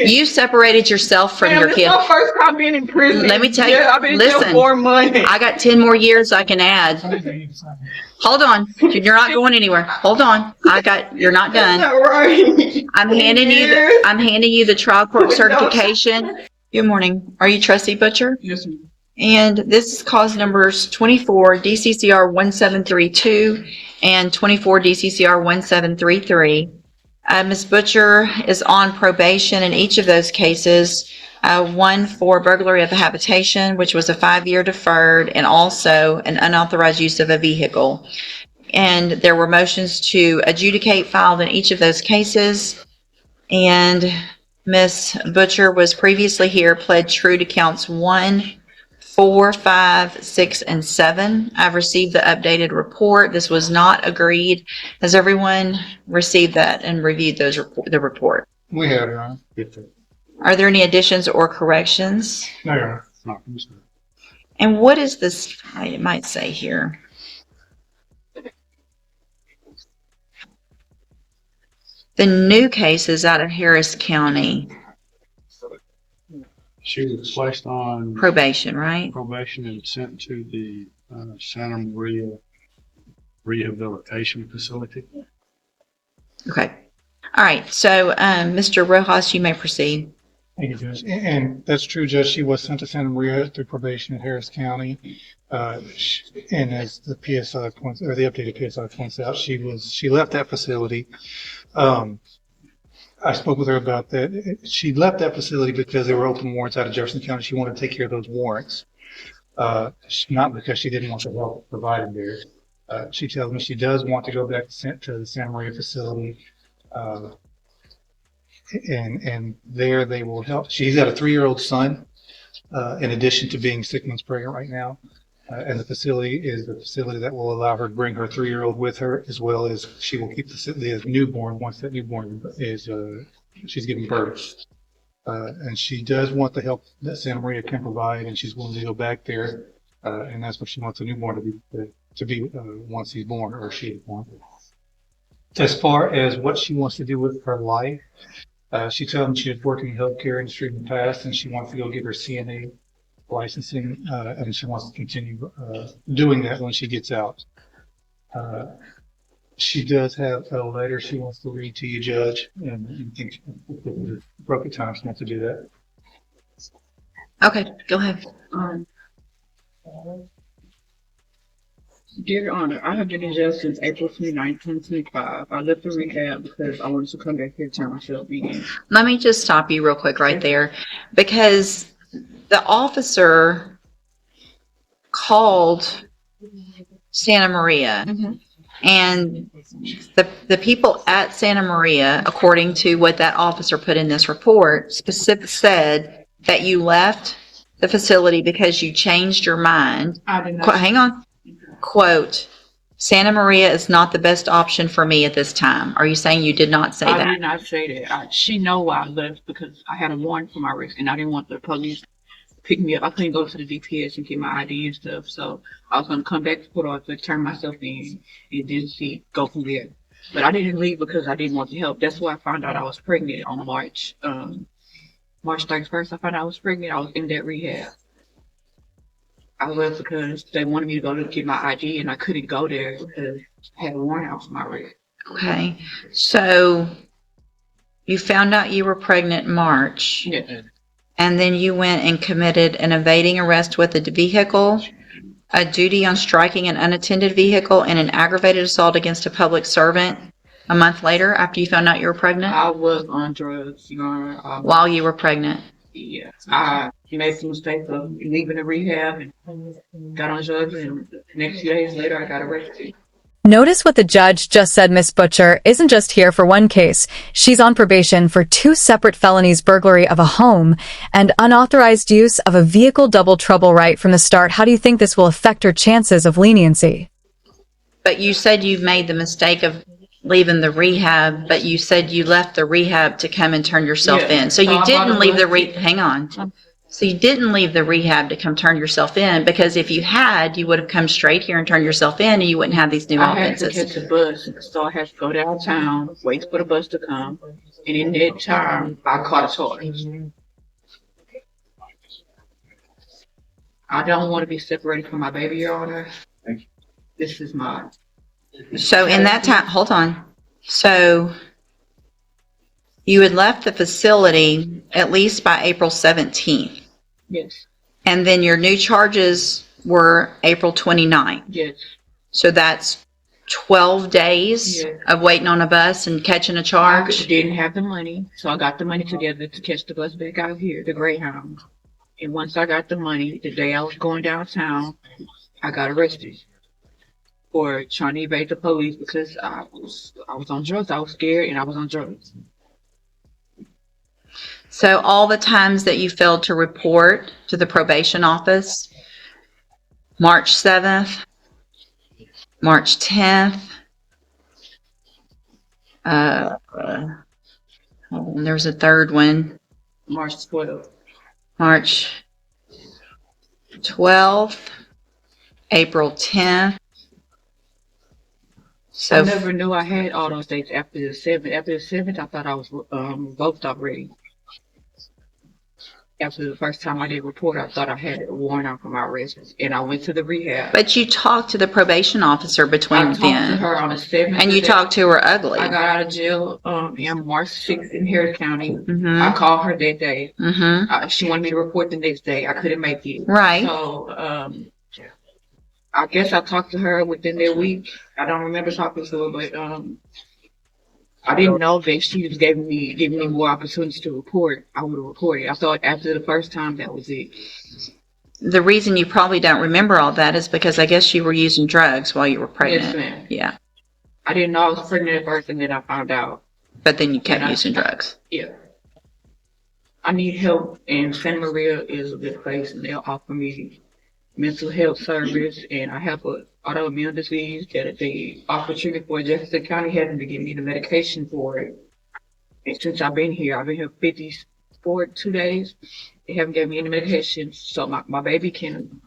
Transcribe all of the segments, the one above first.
You separated yourself from your kid. This is my first time being in prison. Let me tell you. I've been Listen, jail 4 months. I got 10 more years I can add. Hold on. You're not going anywhere. Hold on. You're not done. That's not right. I'm handing you the trial court certification. Good morning. Are you Trustee Butcher? Yes, ma'am. And this is cause numbers 24 DCCR 1732 and 24 DCCR 1733. Ms. Butcher is on probation in each of those cases. One for burglary of a habitation, which was a 5-year deferred, and also an unauthorized use of a vehicle. And there were motions to adjudicate filed in each of those cases. And Ms. Butcher was previously here, pled true to counts 1, 4, 5, 6, and 7. I've received the updated report. This was not agreed. Has everyone received that and reviewed the report? We have, Your Honor. Are there any additions or corrections? No, Your Honor. And what is this? I might say here. The new case is out of Harris County. She was placed on Probation, right? probation and sent to the Santa Maria Rehabilitation Facility. Okay. All right. So, Mr. Rojas, you may proceed. Thank you, Judge. And that's true, Judge. She was sent to Santa Maria through probation in Harris County. And as the PSI points, or the updated PSI points out, she left that facility. I spoke with her about that. She left that facility because there were open warrants out of Jefferson County. She wanted to take care of those warrants, not because she didn't want the help provided there. She tells me she does want to go back to the Santa Maria facility, and there they will help. She's got a 3-year-old son, in addition to being 6 months pregnant right now. And the facility is the facility that will allow her to bring her 3-year-old with her, as well as she will keep the newborn once that newborn is she's giving birth. And she does want the help that Santa Maria can provide, and she's willing to go back there. And that's what she wants the newborn to be once he's born, or she is born. As far as what she wants to do with her life, she told me she had worked in the healthcare industry in the past, and she wants to go get her CNA licensing, and she wants to continue doing that when she gets out. She does have a letter she wants to read to you, Judge, and you think appropriate time she wants to do that. Okay, go ahead. Dear Honor, I have been in jail since April 29, 2025. I left the rehab because I wanted to come back here and turn myself in. Let me just stop you real quick right there, because the officer called Santa Maria, and the people at Santa Maria, according to what that officer put in this report, specifically said that you left the facility because you changed your mind. I did not. Hang on. Quote, Santa Maria is not the best option for me at this time. Are you saying you did not say that? I did not say that. She know why I left, because I had a warrant for my arrest, and I didn't want the police to pick me up. I couldn't go to the DPS and get my ID and stuff, so I was going to come back to Port Arthur, turn myself in, and then go from there. But I didn't leave because I didn't want the help. That's why I found out I was pregnant on March 31st. I found out I was pregnant. I was in that rehab. I left because they wanted me to go to get my ID, and I couldn't go there because I had a warrant out for my arrest. Okay. So you found out you were pregnant in March. Yeah. And then you went and committed an evading arrest with a vehicle, a duty on striking an unattended vehicle, and an aggravated assault against a public servant a month later after you found out you were pregnant? I was on drugs, while you were pregnant? Yeah. I made the mistake of leaving the rehab and got on drugs, and the next few days later I got arrested. Notice what the judge just said. Miss Butcher isn't just here for one case. She's on probation for 2 separate felonies: burglary of a home and unauthorized use of a vehicle. Double trouble right from the start. How do you think this will affect her chances of leniency? But you said you've made the mistake of leaving the rehab, but you said you left the rehab to come and turn yourself in. So you didn't leave the hang on. So you didn't leave the rehab to come turn yourself in, because if you had, you would have come straight here and turned yourself in, and you wouldn't have these new I had to offenses. catch a bus, so I had to go downtown, wait for the bus to come, and in that time, I caught a charge. I don't want to be separated from my baby, Your Honor. This is my. So in that time, hold on. So you had left the facility at least by April 17th. Yes. And then your new charges were April 29th. Yes. So that's 12 days Yeah. of waiting on a bus and catching a I charge. didn't have the money, so I got the money together to catch the bus back out here, the Greyhound. And once I got the money, the day I was going downtown, I got arrested for trying to evade the police because I was on drugs. I was scared and I was on drugs. So all the times that you failed to report to the probation office, March 7th, March 10th, and there was a third one, March 12th. March 12th, April 10th. I So never knew I had all those dates after the 7th. After the 7th, I thought I was revoked already. After the first time I did report, I thought I had a warrant out for my arrest, and I went to the rehab. but you talked to the probation officer I between talked to then, her on the 7th. and you talked to her ugly. I got out of jail in March 6th in Harris County. Mm-hmm. I called her that day. Mm-hmm. She wanted me to report the next day. I couldn't make it. Right. So I guess I talked to her within that week. I don't remember talking to her, but I didn't know that she was giving me more opportunities to report. I would have reported. I thought after the first time that was it. The reason you probably don't remember all that is because I guess you were using drugs while you were Yes, pregnant. ma'am. Yeah. I didn't know I was pregnant at first, and then I found out. But then you kept And I- using drugs. Yeah. I need help, and Santa Maria is a good place, and they'll offer me mental health service, and I have an autoimmune disease that they offer treatment for. Jefferson County having to give me the medication for it. And since I've been here 2 days. They haven't given me any medication, so my baby can.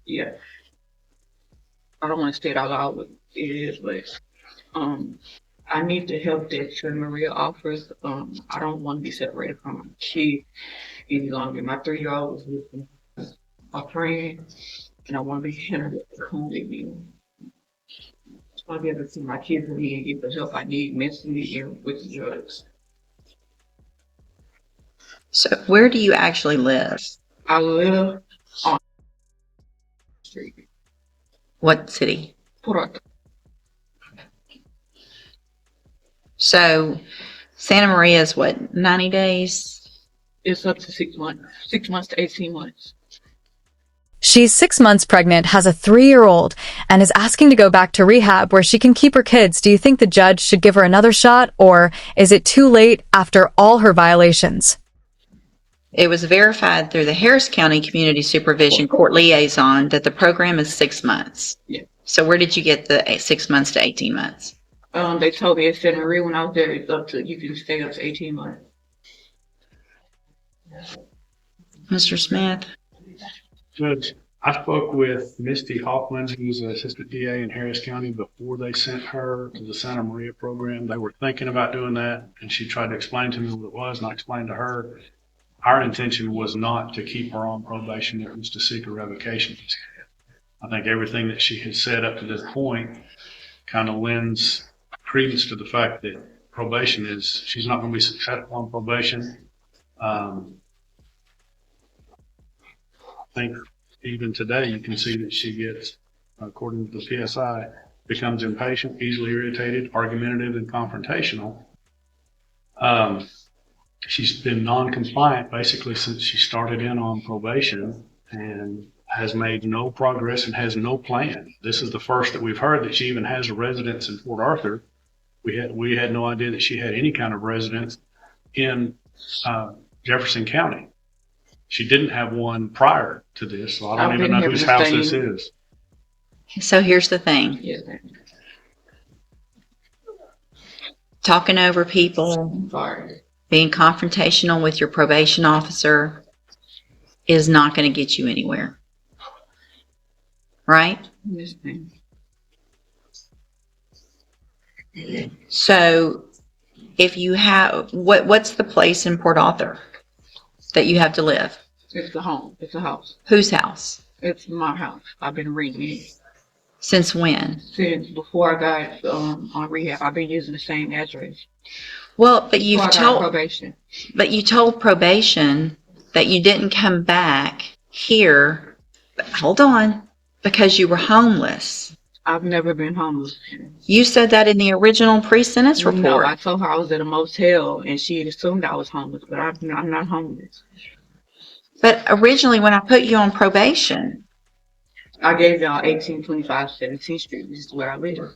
Yeah. I don't want to say it out loud, but it is, but I need the help that Santa Maria offers. I don't want to be separated from my kid any longer. My 3-year-old is with me. My friend, and I want to be handled at home with me. I want to be able to see my kids with me and get the help I need mentally and with the drugs. So where do you actually live? I live on the street. What city? Port Arthur. So Santa Maria is what, 90 days? It's up to 6 months. 6 months to 18 months. She's 6 months pregnant, has a 3-year-old, and is asking to go back to rehab where she can keep her kids. Do you think the judge should give her another shot, or is it too late after all her violations? It was verified through the Harris County Community Supervision Court Liaison that the program is 6 months. Yeah. So where did you get the 6 months to 18 months? They told me at Santa Maria when I was there, it's up to, you can stay up to 18 months. Mr. Smith? Judge, I spoke with Misty Hoffman, who's an assistant DA in Harris County, before they sent her to the Santa Maria program. They were thinking about doing that, and she tried to explain to me what it was, and I explained to her our intention was not to keep her on probation. It was to seek a revocation. I think everything that she has said up to this point kind of lends credence to the fact that probation is, she's not going to be successful on probation. I think even today you can see that she gets, according to the PSI, becomes impatient, easily irritated, argumentative, and confrontational. She's been non-compliant basically since she started in on probation and has made no progress and has no plan. This is the first that we've heard that she even has a residence in Port Arthur. We had no idea that she had any kind of residence in Jefferson County. She didn't have one prior to this, so I don't I've even been know here whose the house same- this is. So here's the thing. Yes, ma'am. Talking over people, Sorry. being confrontational with your probation officer is not going to get you anywhere. Right? Yes, ma'am. So if you have, what's the place in Port Arthur that you have to live? It's a home. It's a house. Whose house? It's my house. I've been renting it Since when? since before I got on rehab. I've been using the same address. Well, but you've Before I got told, probation. but you told probation that you didn't come back here. Hold on, because you were homeless. I've never been homeless. You said that in the original pre-sentence report. No, I told her I was at a motel and she had assumed I was homeless, but I'm not homeless. But originally, when I put you on probation, I gave y'all 1825 17th Street. This is where I live.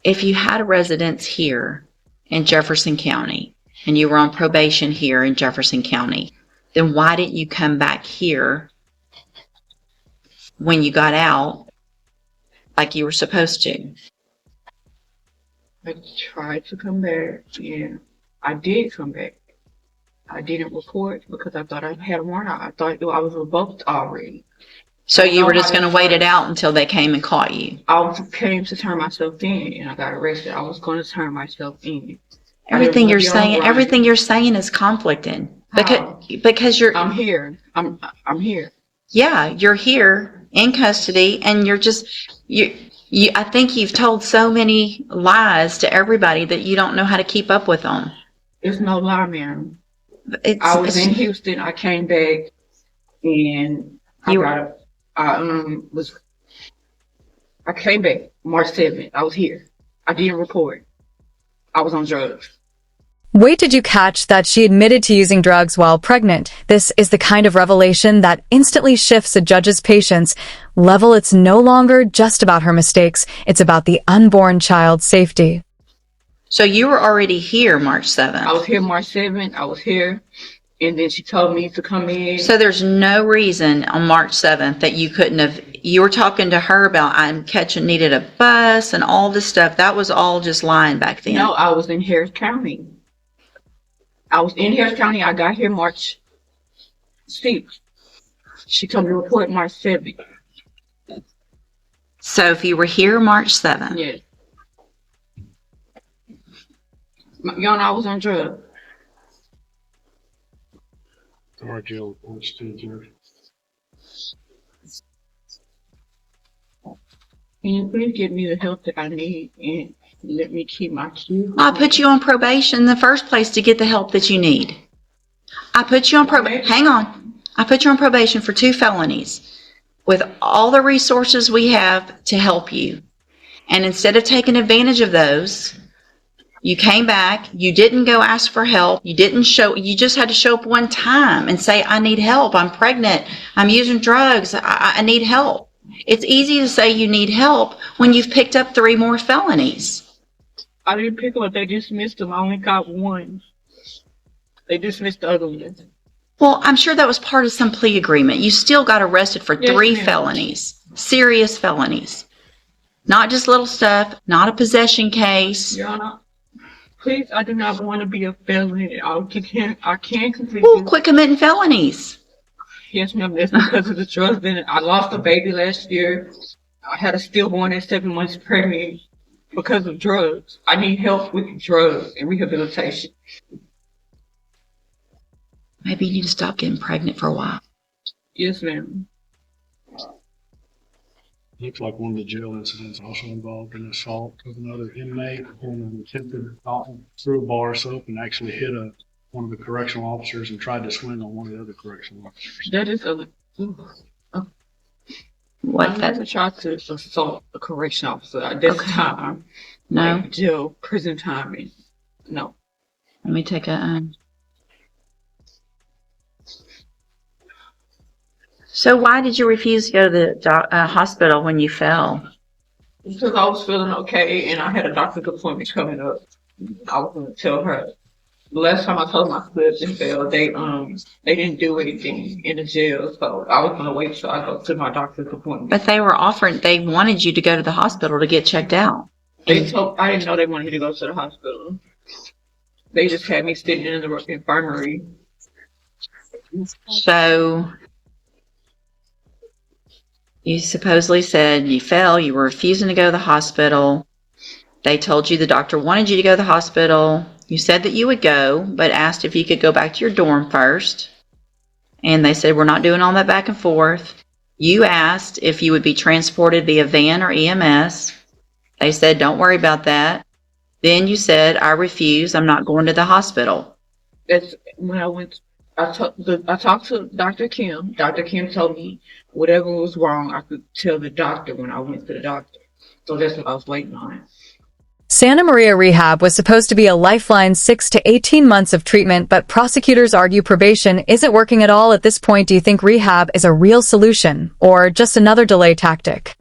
if you had a residence here in Jefferson County and you were on probation here in Jefferson County, then why didn't you come back here when you got out like you were supposed to? I tried to come back, and I did come back. I didn't report because I thought I had a warrant out. I thought I was revoked already. So you were just going to wait it out until they came and caught you? Came to turn myself in, and I got arrested. I was going to turn myself in. Everything you're saying is conflicting. Because you're. I'm here. I'm here. Yeah, you're here in custody, and you're just I think you've told so many lies to everybody that you don't know how to keep up with them. It's no lie, ma'am. I was in Houston. I came back, and I came back March 7th. I was here. I didn't report. I was on drugs. Wait, did you catch that she admitted to using drugs while pregnant? This is the kind of revelation that instantly shifts a judge's patience level. It's no longer just about her mistakes. It's about the unborn child's safety. So you were already here March 7th. I was here March 7th. I was here. And then she told me to come in. So there's no reason on March 7th that you couldn't have, you were talking to her about needed a bus and all this stuff. That was all just lying back then. No, I was in Harris County. I was in Harris County. I got here March 6th. She told me to report March 7th. So if you were here March 7th. Yes. Y'all know I was on drugs. Our jail reports to the jury. Can you please give me the help that I need and let me keep my kids? I put you on probation in the first place to get the help that you need. I put you on probation. Hang on. I put you on probation for 2 felonies with all the resources we have to help you. And instead of taking advantage of those, you came back, you didn't go ask for help, you just had to show up one time and say, I need help, I'm pregnant, I'm using drugs, I need help. It's easy to say you need help when you've picked up 3 more felonies. I didn't pick them up, they dismissed them. I only got one. They dismissed the other one. Well, I'm sure that was part of some plea agreement. You still got arrested for 3 ma'am. felonies, serious felonies. Not just little stuff, not a possession case. Your Honor, please, I do not want to be a felon. I can't complete Well, this. quit committing felonies. Yes, ma'am, that's because of the drugs. Then I lost a baby last year. I had a stillborn at 7 months pregnant because of drugs. I need help with drugs and rehabilitation. Maybe you need to stop getting pregnant for a while. Yes, ma'am. Looks like one of the jail incidents also involved an assault of another inmate and an attempted assault through a bar soap and actually hit one of the correctional officers and tried to swing on one of the other correctional officers. That is a. What I that? never tried to assault a correction officer at this time. No. Like jail, prison time. No. Let me take a. So why did you refuse to go to the hospital when you fell? Because I was feeling okay and I had a doctor's appointment coming up. I was going to tell her. The last time I told my slipped and fell, they didn't do anything in the jail, so I was going to wait till I go to my doctor's appointment. But they wanted you to go to the hospital to get checked out. I didn't know they wanted me to go to the hospital. They just had me sitting in the infirmary. So you supposedly said you fell, you were refusing to go to the hospital. They told you the doctor wanted you to go to the hospital. You said that you would go, but asked if you could go back to your dorm first. And they said, we're not doing all that back and forth. You asked if you would be transported via van or EMS. They said, don't worry about that. Then you said, I refuse. I'm not going to the hospital. That's when I went. I talked to Dr. Kim. Dr. Kim told me whatever was wrong, I could tell the doctor when I went to the doctor. So that's what I was waiting on. Santa Maria Rehab was supposed to be a lifeline 6 to 18 months of treatment, but prosecutors argue probation isn't working at all at this point. Do you think rehab is a real solution or just another delay tactic?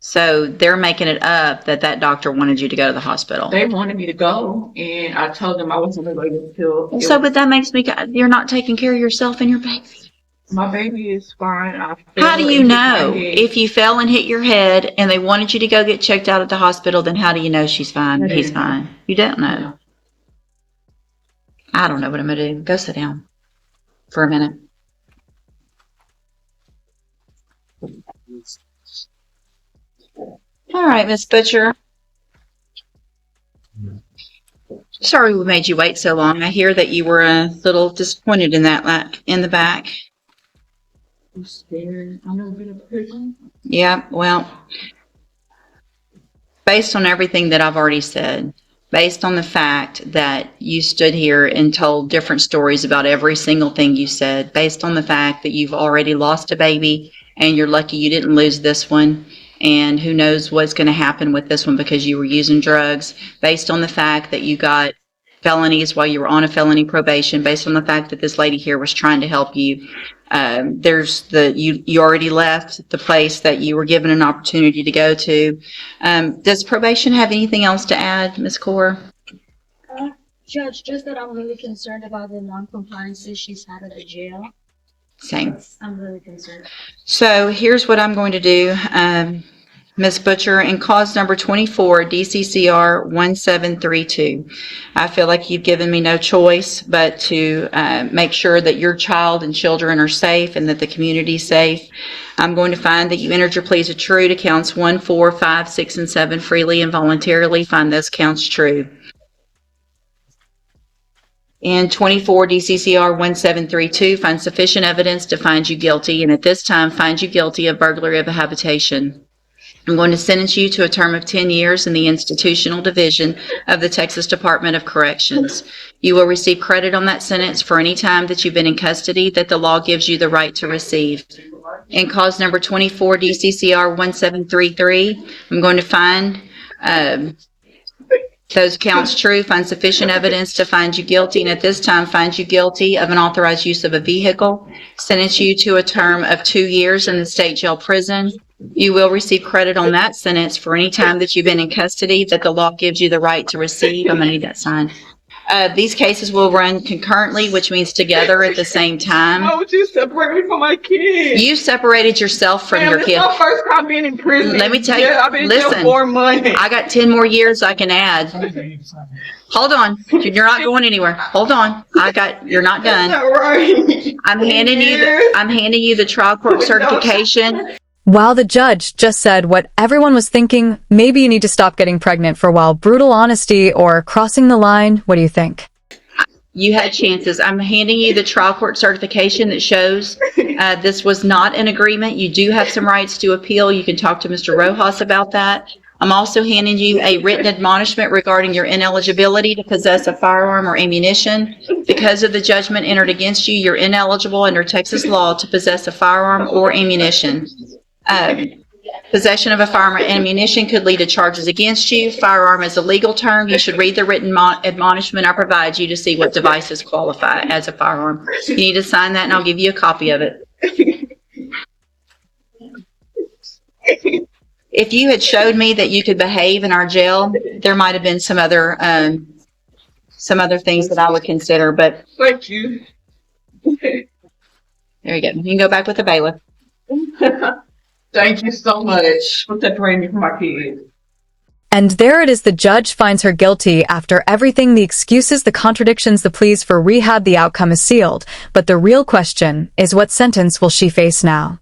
So they're making it up that that doctor wanted you to go to the hospital. They wanted me to go, and I told them I wasn't going to wait until. So, but that makes me, you're not taking care of yourself and your baby. My baby is fine. How do you know? If you fell and hit your head and they wanted you to go get checked out at the hospital, then how do you know she's fine? He's fine. You don't know. I don't know what I'm going to do. Go sit down for a minute. All right, Miss Butcher. Sorry we made you wait so long. I hear that you were a little disappointed in that in the back. I'm scared. I've never been in prison. Yeah, well, based on everything that I've already said, based on the fact that you stood here and told different stories about every single thing you said, based on the fact that you've already lost a baby and you're lucky you didn't lose this one, and who knows what's going to happen with this one because you were using drugs, based on the fact that you got felonies while you were on a felony probation, based on the fact that this lady here was trying to help you. You already left the place that you were given an opportunity to go to. Does probation have anything else to add, Ms. Kaur? Judge, just that I'm really concerned about the non-compliances she's had at the jail. Same. I'm really concerned. So here's what I'm going to do, Ms. Butcher. In cause number 24, DCCR 1732, I feel like you've given me no choice but to make sure that your child and children are safe and that the community is safe. I'm going to find that you entered your pleas of true to counts 1, 4, 5, 6, and 7 freely and voluntarily. Find those counts true. In 24 DCCR 1732, find sufficient evidence to find you guilty, and at this time find you guilty of burglary of a habitation. I'm going to sentence you to a term of 10 years in the institutional division of the Texas Department of Corrections. You will receive credit on that sentence for any time that you've been in custody that the law gives you the right to receive. In cause number 24 DCCR 1733, I'm going to find those counts true, find sufficient evidence to find you guilty, and at this time find you guilty of unauthorized use of a vehicle, sentence you to a term of 2 years in the state jail prison. You will receive credit on that sentence for any time that you've been in custody that the law gives you the right to receive. I'm going to need that signed. These cases will run concurrently, which means together at the same time. Why would you separate me from my kids? You separated yourself from your This kid. is my first time being in prison. Let me tell you, I've been in jail listen, 4 months. I got 10 more years I can add. Hold on. You're not going anywhere. Hold on. You're not That's done. not right. I'm handing you the trial court certification. While the judge just said what everyone was thinking, maybe you need to stop getting pregnant for a while. Brutal honesty or crossing the line? What do you think? You had chances. I'm handing you the trial court certification that shows this was not an agreement. You do have some rights to appeal. You can talk to Mr. Rojas about that. I'm also handing you a written admonishment regarding your ineligibility to possess a firearm or ammunition. Because of the judgment entered against you, you're ineligible under Texas law to possess a firearm or ammunition. Possession of a firearm or ammunition could lead to charges against you. Firearm is a legal term. You should read the written admonishment I provide you to see what devices qualify as a firearm. You need to sign that and I'll give you a copy of it. If you had showed me that you could behave in our jail, there might have been some other things that I would consider, but Thank you. there you go. You can go back with the bailiff. Thank you so much for separating me from my kids. And there it is, the judge finds her guilty after everything, the excuses, the contradictions, the pleas for rehab, the outcome is sealed. But the real question is, what sentence will she face now?